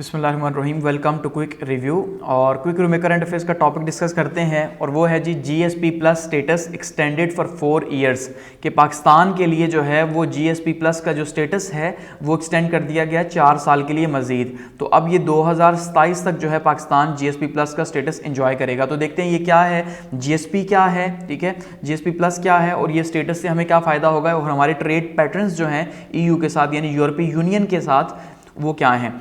बिस्मिल्लाहिर्रहमानिर्रहीम। Welcome to quick review. और quick review में करंट अफेयर्स का टॉपिक डिस्कस करते हैं और वो है G GSP plus status extended for 4 years कि पाकिस्तान के लिए जो है वो जीएसपी प्लस का जो स्टेटस है वो एक्सटेंड कर दिया गया 4 साल के लिए मजीद। तो अब ये 2027 तक जो है पाकिस्तान जीएसपी प्लस का स्टेटस एंजॉय करेगा। तो देखते हैं ये क्या है, जीएसपी क्या है, ठीक है, जीएसपी प्लस क्या है और ये स्टेटस से हमें क्या फ़ायदा होगा और हमारे ट्रेड पैटर्न्स जो हैं ईयू के साथ यानी यूरोपीय यूनियन के साथ वो क्या हैं।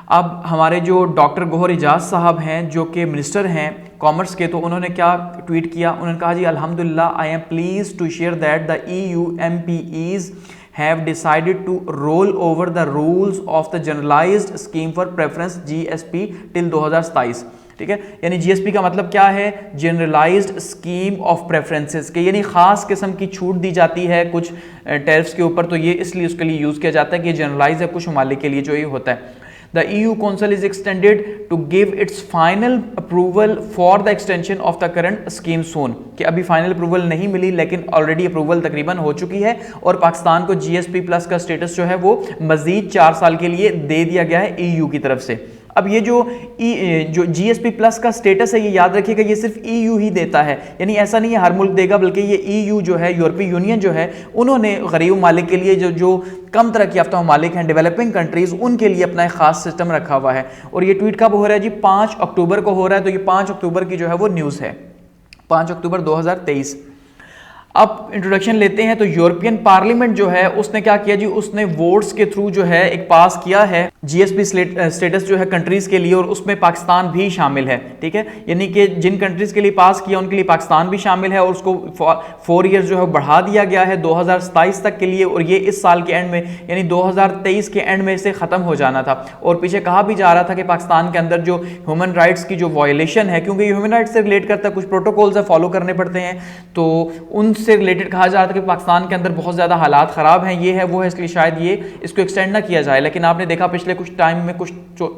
अब हमारे जो डॉक्टर गौहर एजाज साहब हैं जो कि मिनिस्टर हैं कॉमर्स के, तो उन्होंने क्या ट्वीट किया, उन्होंने कहा जी अल्हम्दुलिल्लाह I am please to share that the EU MPEs have decided to roll over the rules of the generalized scheme for preference GSP till 2027। ठीक है, यानी जीएसपी का मतलब क्या है, जनरलाइज्ड स्कीम ऑफ प्रेफरेंसेस के, यानी खास किस्म की छूट दी जाती है कुछ टैरिफ्स के ऊपर, तो ये इसलिए उसके लिए यूज़ किया जाता है कि जनरलाइज है कुछ ममालिक के लिए जो ये होता है। The EU Council is extended to give its final approval for the extension of the current scheme soon। कि अभी फाइनल अप्रूवल नहीं मिली लेकिन ऑलरेडी अप्रूवल तकरीबन हो चुकी है और पाकिस्तान को जीएसपी प्लस का स्टेटस जो है वो मजीद 4 साल के लिए दे दिया गया है EU की तरफ से। अब ये जो जीएसपी प्लस का स्टेटस है ये याद रखिएगा ये सिर्फ EU ही देता है, यानी ऐसा नहीं है हर मुल्क देगा, बल्कि ये EU जो है यूरोपीय यूनियन जो है उन्होंने गरीब ममालिक के लिए जो कम तरक्की याफ्ता ममालिक हैं डेवलपिंग कंट्रीज उनके लिए अपना एक खास सिस्टम रखा हुआ है। और ये ट्वीट कब हो रहा है जी, 5 अक्टूबर को हो रहा है। तो ये 5 अक्टूबर की जो है वो न्यूज़ है, 5 अक्टूबर 2023। अब इंट्रोडक्शन लेते हैं। तो यूरोपियन पार्लियामेंट जो है उसने क्या किया जी, उसने वोट्स के थ्रू जो है एक पास किया है जीएसपी स्टेटस जो है कंट्रीज के लिए और उसमें पाकिस्तान भी शामिल है। ठीक है, यानी कि जिन कंट्रीज के लिए पास किया उनके लिए पाकिस्तान भी शामिल है और उसको 4 ईयर्स जो है बढ़ा दिया गया है 2027 तक के लिए। और ये इस साल के एंड में यानी 2023 के एंड में से ख़त्म हो जाना था। और पीछे कहा भी जा रहा था कि पाकिस्तान के अंदर जो ह्यूमन राइट्स की जो वायलेशन है, क्योंकि ह्यूमन राइट्स से रिलेट करता है, कुछ प्रोटोकॉल्स है फॉलो करने पड़ते हैं, तो उनसे रिलेटेड कहा जा रहा था कि पाकिस्तान के अंदर बहुत ज़्यादा हालात ख़राब हैं, ये है वो है, इसलिए शायद ये इसको एक्सटेंड ना किया जाए। लेकिन आपने देखा पिछले कुछ टाइम में कुछ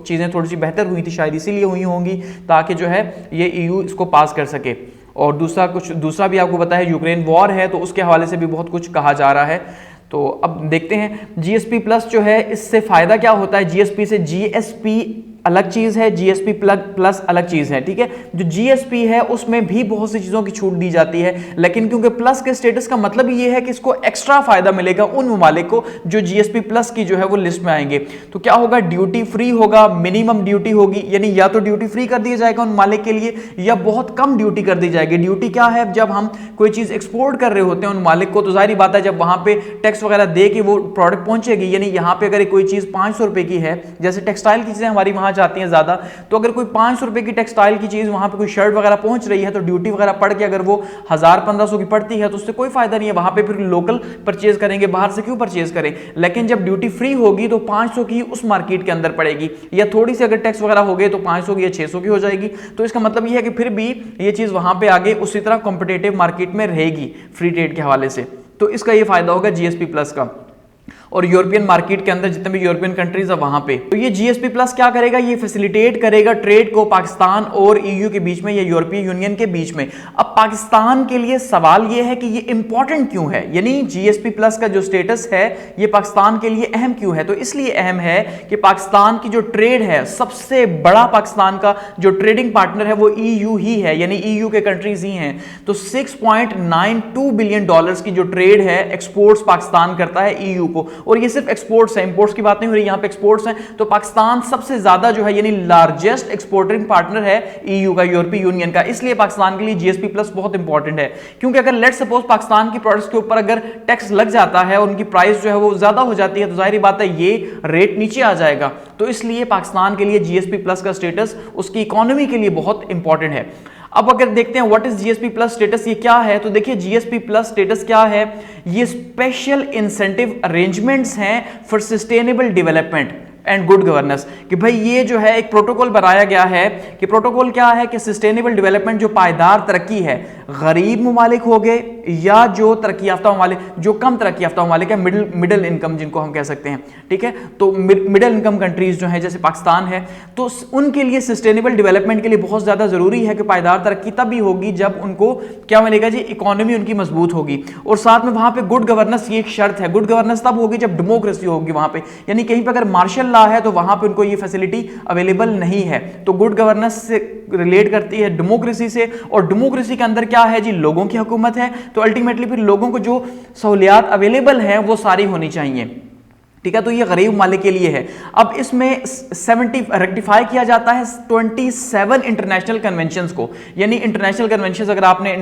चीज़ें थोड़ी सी बेहतर हुई थी, शायद इसीलिए हुई होंगी ताकि जो है ये EU इसको पास कर सके। और दूसरा भी आपको पता है यूक्रेन वॉर है, तो उसके हवाले से भी बहुत कुछ कहा जा रहा है। तो अब देखते हैं जीएसपी प्लस जो है इससे फ़ायदा क्या होता है। जीएसपी से जीएसपी अलग चीज़ है, जीएसपी प्लस अलग चीज़ है। ठीक है, जो जीएसपी है उसमें भी बहुत सी चीज़ों की छूट दी जाती है, लेकिन क्योंकि प्लस के स्टेटस का मतलब ये है कि इसको एक्स्ट्रा फ़ायदा मिलेगा उन ममालिक को जो जीएसपी प्लस की जो है वो लिस्ट में आएंगे। तो क्या होगा, ड्यूटी फ्री होगा, मिनिमम ड्यूटी होगी, यानी या तो ड्यूटी फ्री कर दिया जाएगा उन ममालिक के लिए या बहुत कम ड्यूटी कर दी जाएगी। ड्यूटी क्या है, जब हम कोई चीज़ एक्सपोर्ट कर रहे होते हैं उन मालिक को, तो जाहिर बात है जब वहाँ पे टैक्स वगैरह दे के वो प्रोडक्ट पहुँचेगी, यानी यहाँ पे अगर कोई चीज़ 500 रुपये की है, जैसे टेक्सटाइल की चीज़ें हमारी वहाँ जाती हैं ज़्यादा, तो अगर कोई 500 रुपए की टेक्सटाइल की चीज वहां पे कोई शर्ट वगैरह पहुंच रही है तो ड्यूटी वगैरह पड़ के अगर वो 1000-1500 की पड़ती है तो उससे कोई फायदा नहीं है, वहां पे फिर लोकल परचेज करेंगे, बाहर से क्यों परचेज करें। लेकिन जब ड्यूटी फ्री होगी तो 500 की उस मार्केट के अंदर पड़ेगी, या थोड़ी सी अगर टैक्स वगैरह हो गए तो 500 की या 600 की हो जाएगी। तो इसका मतलब यह है कि फिर भी ये चीज वहां पे आगे उसी तरह कॉम्पिटेटिव मार्केट में रहेगी फ्री ट्रेड के हवाले से। तो इसका ये फायदा होगा जीएसपी प्लस का। और यूरोपियन मार्केट के अंदर जितने भी यूरोपियन कंट्रीज है वहां पे, तो ये जीएसपी प्लस क्या करेगा, ये फैसिलिटेट करेगा ट्रेड को पाकिस्तान और EU के बीच में या यूरोपीय यूनियन के बीच में। अब पाकिस्तान के लिए सवाल ये है कि ये इंपॉर्टेंट क्यों है, यानी जीएसपी प्लस का जो स्टेटस है ये पाकिस्तान के लिए अहम क्यों है। तो इसलिए अहम है कि पाकिस्तान की जो ट्रेड है, सबसे बड़ा पाकिस्तान का जो ट्रेडिंग पार्टनर है वो EU ही है, यानी EU के कंट्रीज ही हैं। तो $6.92 बिलियन की जो ट्रेड है एक्सपोर्ट्स पाकिस्तान करता है EU को, और ये सिर्फ एक्सपोर्ट्स है, इंपोर्ट्स की बात नहीं हो रही, यहां पे एक्सपोर्ट्स हैं। तो पाकिस्तान सबसे ज्यादा जो है यानी लार्जेस्ट एक्सपोर्टिंग पार्टनर है EU का, यूरोपीय यूनियन का। इसलिए पाकिस्तान के लिए जीएसपी प्लस बहुत इंपॉर्टेंट है, क्योंकि अगर लेट्स सपोज पाकिस्तान की प्रोडक्ट्स के ऊपर अगर टैक्स लग जाता है और उनकी प्राइस जो है वो ज्यादा हो जाती है तो जाहिर बात है ये रेट नीचे आ जाएगा। तो इसलिए पाकिस्तान के लिए जीएसपी प्लस का स्टेटस उसकी इकोनॉमी के लिए बहुत इंपॉर्टेंट है। अब अगर देखते हैं what is GSP plus status, ये क्या है, तो देखिए जीएसपी प्लस स्टेटस क्या है, ये स्पेशल इंसेंटिव अरेंजमेंट्स हैं for sustainable development and good governance. कि भाई ये जो है एक प्रोटोकॉल बनाया गया है कि प्रोटोकॉल क्या है कि सस्टेनेबल डेवलपमेंट जो पायदार तरक्की है, गरीब ममालिक हो गए या जो तरक्की याफ्ता ममालिक, जो कम तरक्की याफ्ता ममालिक है, मिडिल इनकम जिनको हम कह सकते हैं, ठीक है, तो मिडिल इनकम कंट्रीज जो है जैसे पाकिस्तान है, तो उनके लिए सस्टेनेबल डेवलपमेंट के लिए बहुत ज़्यादा ज़रूरी है कि पायदार तरक्की तभी होगी जब उनको क्या मिलेगा जी, इकोनॉमी उनकी मजबूत होगी। और साथ में वहाँ पे गुड गवर्नेंस ये एक शर्त है, गुड गवर्नेंस तब होगी जब डेमोक्रेसी होगी वहाँ पे, यानी कहीं पर अगर मार्शल रहा है तो वहां पे उनको ये फैसिलिटी अवेलेबल नहीं है। तो गुड गवर्नेंस से रिलेट करती है डेमोक्रेसी से, और डेमोक्रेसी के अंदर क्या है जी, लोगों की हुकूमत है। तो अल्टीमेटली फिर लोगों को जो सहूलियात अवेलेबल हैं वो सारी होनी चाहिए, ठीक है। तो ये गरीब ममालिक के लिए है। अब इसमें 70 रेक्टिफाई किया जाता है 27 इंटरनेशनल कन्वेंशंस को, यानी इंटरनेशनल कन्वेंशंस अगर आपने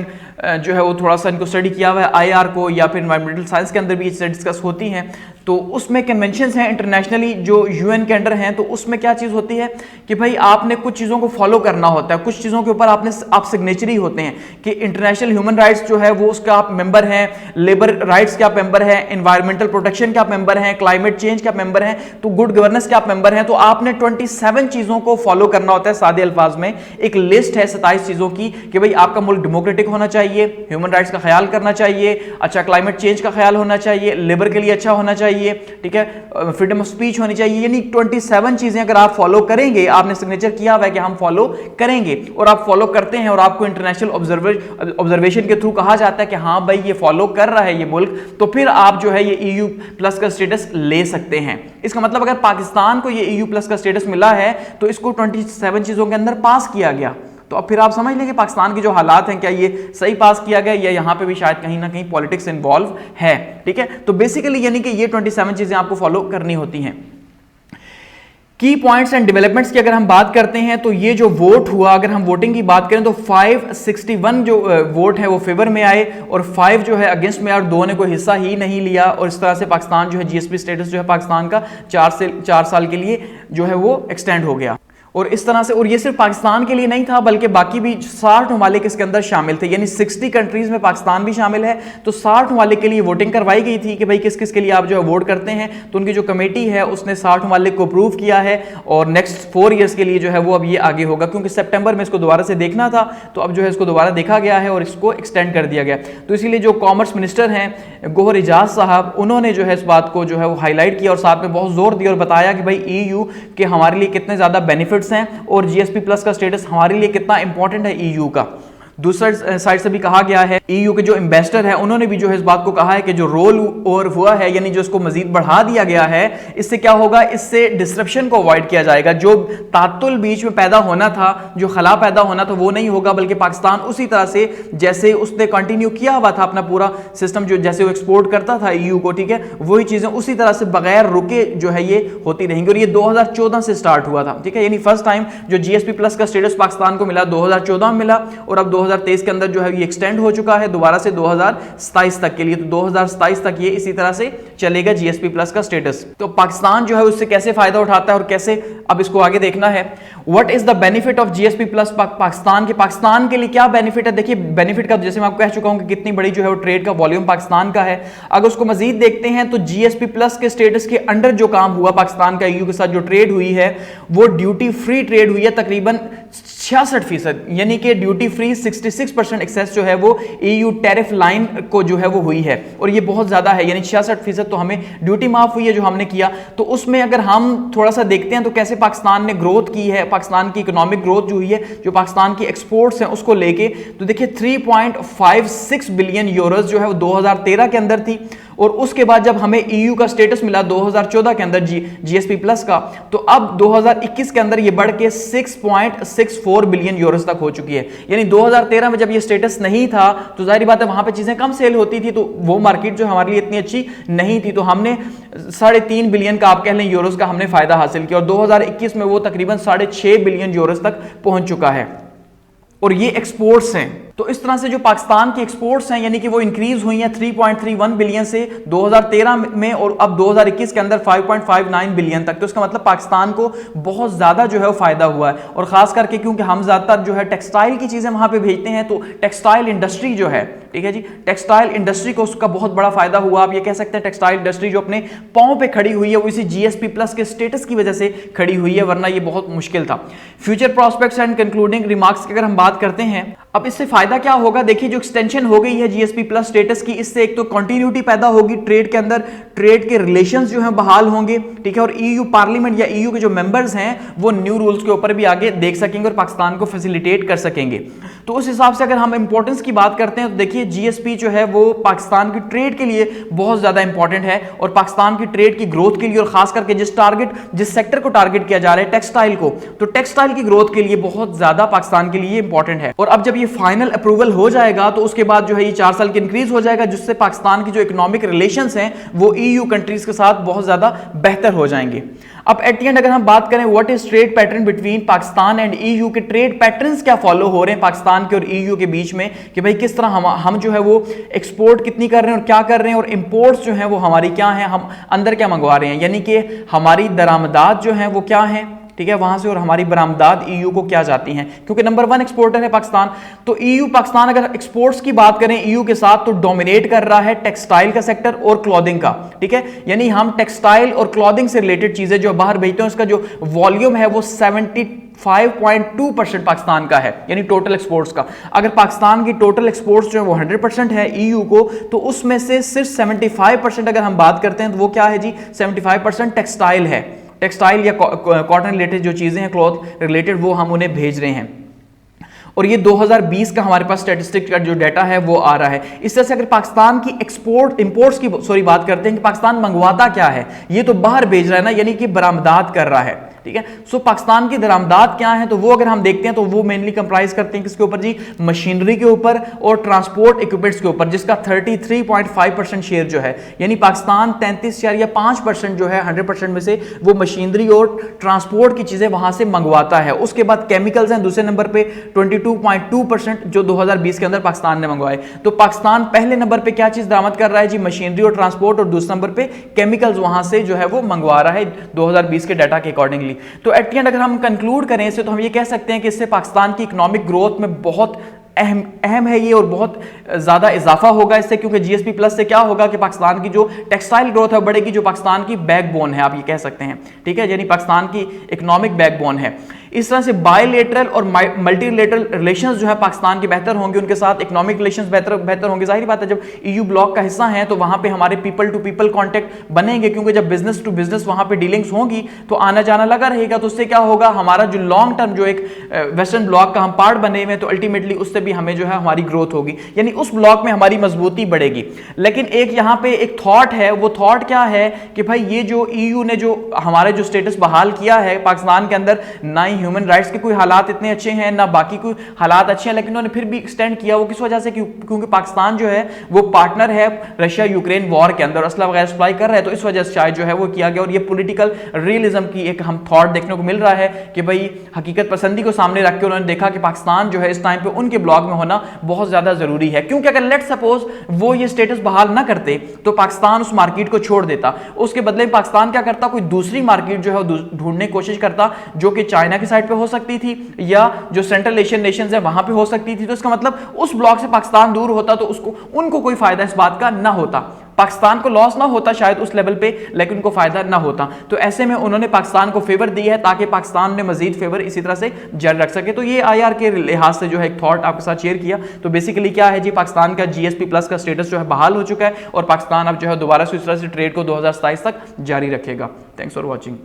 जो है वो थोड़ा सा इनको स्टडी किया हुआ है आईआर को या फिर एनवायरमेंटल साइंस के अंदर भी ये डिस्कस होती हैं, तो उसमें कन्वेंशंस हैं इंटरनेशनली जो यूएन के अंडर हैं। तो उसमें क्या चीज़ होती है कि भाई आपने कुछ चीज़ों को फॉलो करना होता है, कुछ चीज़ों के ऊपर आप सिग्नेचरी होते हैं कि इंटरनेशनल ह्यूमन राइट्स जो है वो उसका आप मेंबर हैं, लेबर राइट्स के आप मेंबर हैं, एनवायरमेंटल प्रोटेक्शन के आप मेंबर हैं, क्लाइमेट चेंज के आप मेंबर हैं, तो गुड गवर्नेंस के आप मेंबर हैं। तो आपने 27 चीज़ों को फॉलो करना होता है। सादे अल्फाज में एक लिस्ट है 27 चीज़ों की कि भाई आपका मुल्क डेमोक्रेटिक होना चाहिए, ह्यूमन राइट्स का ख्याल करना चाहिए, अच्छा क्लाइमेट चेंज का ख्याल होना चाहिए, लेबर के लिए अच्छा होना चाहिए, ठीक है, फ्रीडम ऑफ स्पीच होनी चाहिए। यानी 27 चीजें अगर आप फॉलो करेंगे, आपने सिग्नेचर किया हुआ है कि हम फॉलो करेंगे और आप फॉलो करते हैं और आपको इंटरनेशनल ऑब्जर्वेशन के थ्रू कहा जाता है कि हाँ भाई ये फॉलो कर रहा है ये मुल्क, तो फिर आप जो है ये EU प्लस का स्टेटस ले सकते हैं। इसका मतलब अगर पाकिस्तान को ये EU प्लस का स्टेटस मिला है तो इसको 27 चीजों के अंदर पास किया गया। तो अब फिर आप समझ लें कि पाकिस्तान के जो हालात हैं क्या ये सही पास किया गया या यहाँ पे भी शायद कहीं ना कहीं पॉलिटिक्स इन्वॉल्व है, ठीक है। तो बेसिकली यानी कि ये 27 चीजें आपको फॉलो करनी होती हैं। की पॉइंट्स एंड डेवलपमेंट्स की अगर हम बात करते हैं तो ये जो वोट हुआ, अगर हम वोटिंग की बात करें तो 561 जो वोट है वो फेवर में आए और 5 जो है अगेंस्ट में, और 2 ने कोई हिस्सा ही नहीं लिया। और इस तरह से पाकिस्तान जो है GSP स्टेटस जो है पाकिस्तान का 4 साल के लिए जो है वो एक्सटेंड हो गया। और इस तरह से, और ये सिर्फ पाकिस्तान के लिए नहीं था बल्कि बाकी भी 60 ममालिक इसके अंदर शामिल थे, यानी 60 कंट्रीज में पाकिस्तान भी शामिल है। तो 60 ममालिक के लिए वोटिंग करवाई गई थी कि भाई किस किस के लिए आप जो है वोट करते हैं। तो उनकी जो कमेटी है उसने 60 ममालिक को अप्रूव किया है और नेक्स्ट 4 ईयर्स के लिए जो है वो अब ये आगे होगा, क्योंकि सितंबर में इसको दोबारा से देखना था, तो अब जो है इसको दोबारा देखा गया है और इसको एक्सटेंड कर दिया गया। तो इसीलिए जो कॉमर्स मिनिस्टर हैं गौहर एजाज साहब, उन्होंने जो है इस बात को जो है वो हाईलाइट किया और साथ में बहुत जोर दिया और बताया कि भाई EU के हमारे लिए कितने ज्यादा बेनिफिट्स हैं और GSP प्लस का स्टेटस हमारे लिए कितना इंपॉर्टेंट है EU का। दूसरा साइड से भी कहा गया है, EU के जो एम्बेसडर है उन्होंने भी जो है इस बात को कहा है कि जो रोल ओवर हुआ है, यानी जो इसको मजीद बढ़ा दिया गया है, इससे क्या होगा, इससे डिस्ट्रप्शन को अवॉइड किया जाएगा। जो तातुल बीच में पैदा होना था, जो खला पैदा होना था, वो नहीं होगा, बल्कि पाकिस्तान उसी तरह से जैसे उसने कंटिन्यू किया हुआ था अपना पूरा सिस्टम, जो जैसे वो एक्सपोर्ट करता था EU को, ठीक है, वही चीजें उसी तरह से बगैर रुके जो है ये होती रहेंगी। और ये 2014 से स्टार्ट हुआ था, ठीक है, यानी फर्स्ट टाइम जो GSP प्लस का स्टेटस पाकिस्तान को मिला 2014 में मिला और अब 2023 के अंदर जो है ये एक्सटेंड हो चुका है दोबारा से 2027 तक के लिए। तो 2027 तक ये इसी तरह से चलेगा GSP प्लस का स्टेटस। तो पाकिस्तान जो है उससे कैसे फायदा उठाता है और कैसे, अब इसको आगे देखना है। What is the benefit of GSP plus Pakistan के लिए क्या बेनिफिट है। देखिए बेनिफिट का जैसे मैं आपको कह चुका हूं कि कितनी बड़ी जो है वो ट्रेड का वॉल्यूम पाकिस्तान का है। अगर उसको मजीद देखते हैं तो GSP प्लस के स्टेटस के अंडर जो काम हुआ पाकिस्तान का EU के साथ जो ट्रेड हुई है वो ड्यूटी फ्री ट्रेड हुई है तकरीबन 66%, यानी कि ड्यूटी फ्री 66% एक्सेस जो है वो EU टैरिफ लाइन को जो है वो हुई है और ये बहुत ज्यादा है, यानी 66% तो हमें ड्यूटी माफ हुई है जो हमने किया। तो उसमें अगर हम थोड़ा सा देखते हैं तो कैसे पाकिस्तान ने ग्रोथ की है, पाकिस्तान की इकोनॉमिक ग्रोथ जो हुई है, जो पाकिस्तान की एक्सपोर्ट्स हैं उसको लेके, तो देखिए 3.56 बिलियन यूरोज जो है वो 2013 के अंदर थी और उसके बाद जब हमें EU का स्टेटस मिला 2014 के अंदर GSP प्लस का, तो अब 2021 के अंदर ये बढ़ के 6.64 बिलियन यूरोस तक हो चुकी है। यानी 2013 में जब ये स्टेटस नहीं था तो जाहिर बात है वहां पे चीजें कम सेल होती थी, तो वो मार्केट जो हमारे लिए इतनी अच्छी नहीं थी, तो हमने 3.5 बिलियन का आप कह लें यूरोस का हमने फायदा हासिल किया और 2021 में वो तकरीबन 6.5 बिलियन यूरोस तक पहुंच चुका है और ये एक्सपोर्ट्स हैं। तो इस तरह से जो पाकिस्तान की एक्सपोर्ट्स हैं यानी कि वो इंक्रीज हुई हैं 3.31 बिलियन से 2013 में और अब 2021 के अंदर 5.59 बिलियन तक। तो इसका मतलब पाकिस्तान को बहुत ज्यादा जो है वो फायदा हुआ है और खास करके क्योंकि हम ज्यादातर जो है टेक्सटाइल की चीजें वहां पे भेजते हैं, तो टेक्सटाइल इंडस्ट्री जो है, ठीक है जी, टेक्सटाइल इंडस्ट्री को उसका बहुत बड़ा फायदा हुआ। आप ये कह सकते हैं टेक्सटाइल इंडस्ट्री जो अपने पांव पे खड़ी हुई है वो इसी GSP प्लस के स्टेटस की वजह से खड़ी हुई है, वरना ये बहुत मुश्किल था। Future prospects and concluding remarks की अगर हम बात करते हैं, अब इससे फायदा क्या होगा। देखिए जो एक्सटेंशन हो गई है GSP प्लस स्टेटस की, इससे एक तो कंटिन्यूटी पैदा होगी ट्रेड के अंदर, ट्रेड के रिलेशंस जो हैं बहाल होंगे, ठीक है, और EU पार्लियामेंट या EU के जो मेंबर्स हैं वो न्यू रूल्स के ऊपर भी आगे देख सकेंगे और पाकिस्तान को फैसिलिटेट कर सकेंगे। तो उस हिसाब से अगर हम इंपॉर्टेंस की बात करते हैं तो देखिए देखिए जीएसपी जो है वो पाकिस्तान की ट्रेड के लिए बहुत ज्यादा इंपॉर्टेंट है और पाकिस्तान की ट्रेड की ग्रोथ के लिए और खास करके जिस सेक्टर को टारगेट किया जा रहा है टेक्सटाइल को, तो टेक्सटाइल की ग्रोथ के लिए बहुत ज्यादा पाकिस्तान के लिए इंपॉर्टेंट है। और अब जब ये फाइनल अप्रूवल हो जाएगा तो उसके बाद जो है ये 4 साल की इंक्रीज हो जाएगा, जिससे पाकिस्तान की जो इकोनॉमिक रिलेशंस हैं वो ईयू कंट्रीज के साथ बहुत ज्यादा बेहतर हो जाएंगे। अब एट द एंड अगर हम बात करें what is trade pattern between Pakistan and EU के ट्रेड पैटर्न्स क्या फॉलो हो रहे हैं पाकिस्तान के और ईयू के बीच में, कि भाई किस तरह हम जो है वो एक्सपोर्ट कितनी कर रहे हैं और क्या कर रहे हैं, और इंपोर्ट्स जो है वो हमारी क्या है, हम अंदर क्या मंगवा रहे हैं, यानी कि हमारी दरामदात जो है वो क्या है, ठीक है, वहां से, और हमारी बरामदात ईयू को क्या जाती हैं, क्योंकि नंबर 1 एक्सपोर्टर है पाकिस्तान। तो ईयू पाकिस्तान अगर एक्सपोर्ट्स की बात करें ईयू के साथ तो डोमिनेट कर रहा है टेक्सटाइल का सेक्टर और क्लॉथिंग का, ठीक है, यानी हम टेक्सटाइल और क्लॉथिंग से रिलेटेड चीजें जो बाहर भेजते हैं उसका जो वॉल्यूम है वो 75.2% पाकिस्तान का है, यानी टोटल एक्सपोर्ट्स का। अगर पाकिस्तान की टोटल एक्सपोर्ट्स जो है वो 100% है ईयू को, तो उसमें से सिर्फ 75% अगर हम बात करते हैं तो वो क्या है जी, 75% टेक्सटाइल है, टेक्सटाइल या कॉटन रिलेटेड जो चीजें हैं क्लॉथ रिलेटेड वो हम उन्हें भेज रहे हैं। और ये 2020 का हमारे पास स्टैटिस्टिक का जो डाटा है वो आ रहा है। इस तरह से अगर पाकिस्तान की एक्सपोर्ट इंपोर्ट्स की बात करते हैं कि पाकिस्तान मंगवाता क्या है, ये तो बाहर भेज रहा है ना, यानी कि बरामदात कर रहा है, ठीक है। सो पाकिस्तान की दरामदात क्या है, तो वो अगर हम देखते हैं तो वो मेनली कंप्राइज करते हैं किसके ऊपर जी, मशीनरी के ऊपर और ट्रांसपोर्ट इक्विपमेंट्स के ऊपर, जिसका 33.5% शेयर जो है, यानी पाकिस्तान 33.5% जो है 100% में से वो मशीनरी और ट्रांसपोर्ट की चीजें वहां से मंगवाता है। उसके बाद केमिकल्स हैं दूसरे नंबर पे 22.2% जो 2020 के अंदर पाकिस्तान ने मंगवाए। तो पाकिस्तान पहले नंबर पे क्या चीज दरामद कर रहा है जी, मशीनरी और ट्रांसपोर्ट, और दूसरे नंबर पे केमिकल्स वहां से जो है वो मंगवा रहा है 2020 के डाटा के अकॉर्डिंगली। तो एट द एंड अगर हम कंक्लूड करें इसे तो हम ये कह सकते हैं कि इससे पाकिस्तान की इकोनॉमिक ग्रोथ में बहुत अहम है ये, और बहुत ज्यादा इजाफा होगा इससे, क्योंकि जीएसपी प्लस से क्या होगा कि पाकिस्तान की जो टेक्सटाइल ग्रोथ है बढ़ेगी, जो पाकिस्तान की बैकबोन है आप ये कह सकते हैं, ठीक है, यानी पाकिस्तान की इकोनॉमिक बैकबोन है। इस तरह से बायलेटरल और मल्टीलेटरल रिलेशंस जो है पाकिस्तान के बेहतर होंगे, उनके साथ इकोनॉमिक रिलेशंस बेहतर होंगे। जाहिर बात है जब ईयू ब्लॉक का हिस्सा है तो वहां पे हमारे पीपल टू पीपल कांटेक्ट बनेंगे, क्योंकि जब बिजनेस टू बिजनेस वहां पे डीलिंग्स होंगी तो आना जाना लगा रहेगा। तो उससे क्या होगा, हमारा जो लॉन्ग टर्म जो एक वेस्टर्न ब्लॉक का हम पार्ट बने हुए, तो अल्टीमेटली उससे भी हमें जो है हमारी ग्रोथ होगी, यानी उस ब्लॉक में हमारी मजबूती बढ़ेगी। लेकिन एक यहाँ पे एक थॉट है, वो थॉट क्या है कि भाई ये जो ईयू ने जो हमारे जो स्टेटस बहाल किया है पाकिस्तान के अंदर, ना ही ह्यूमन राइट्स के कोई हालात इतने अच्छे हैं ना बाकी कोई हालात अच्छे हैं, लेकिन उन्होंने फिर भी एक्सटेंड किया। वो किस वजह से, क्योंकि पाकिस्तान जो है वो पार्टनर है रशिया यूक्रेन वॉर के अंदर, असला वगैरह सप्लाई कर रहा है, तो इस वजह से शायद जो है वो किया गया। और ये पॉलिटिकल रियलिज्म की एक हम थॉट देखने को मिल रहा है कि भाई हकीकत पसंदी को सामने रख के उन्होंने देखा कि पाकिस्तान जो है इस टाइम पे उनके ब्लॉक में होना बहुत ज्यादा जरूरी है, क्योंकि अगर लेट सपोज वो ये स्टेटस बहाल ना करते तो पाकिस्तान उस मार्केट को छोड़ देता, उसके बदले में पाकिस्तान क्या करता, कोई दूसरी मार्केट जो है ढूंढने की कोशिश करता, जो कि चाइना की साइड पे हो सकती थी या जो सेंट्रल एशियन नेशंस है वहां पे हो सकती थी। तो इसका मतलब उस ब्लॉक से पाकिस्तान दूर होता तो उनको कोई फायदा इस बात का ना होता, पाकिस्तान को लॉस ना होता शायद उस लेवल पे, लेकिन उनको फायदा ना होता। तो ऐसे में उन्होंने पाकिस्तान को फेवर दी है ताकि पाकिस्तान में मजीद फेवर इसी तरह से जारी रख सके। तो ये आईआर के लिहाज से जो है एक थॉट आपके साथ शेयर किया। तो बेसिकली क्या है जी, पाकिस्तान का जीएसपी प्लस का स्टेटस जो है बहाल हो चुका है और पाकिस्तान अब जो है दोबारा से इस तरह से ट्रेड को 2027 तक जारी रखेगा। Thanks for watching.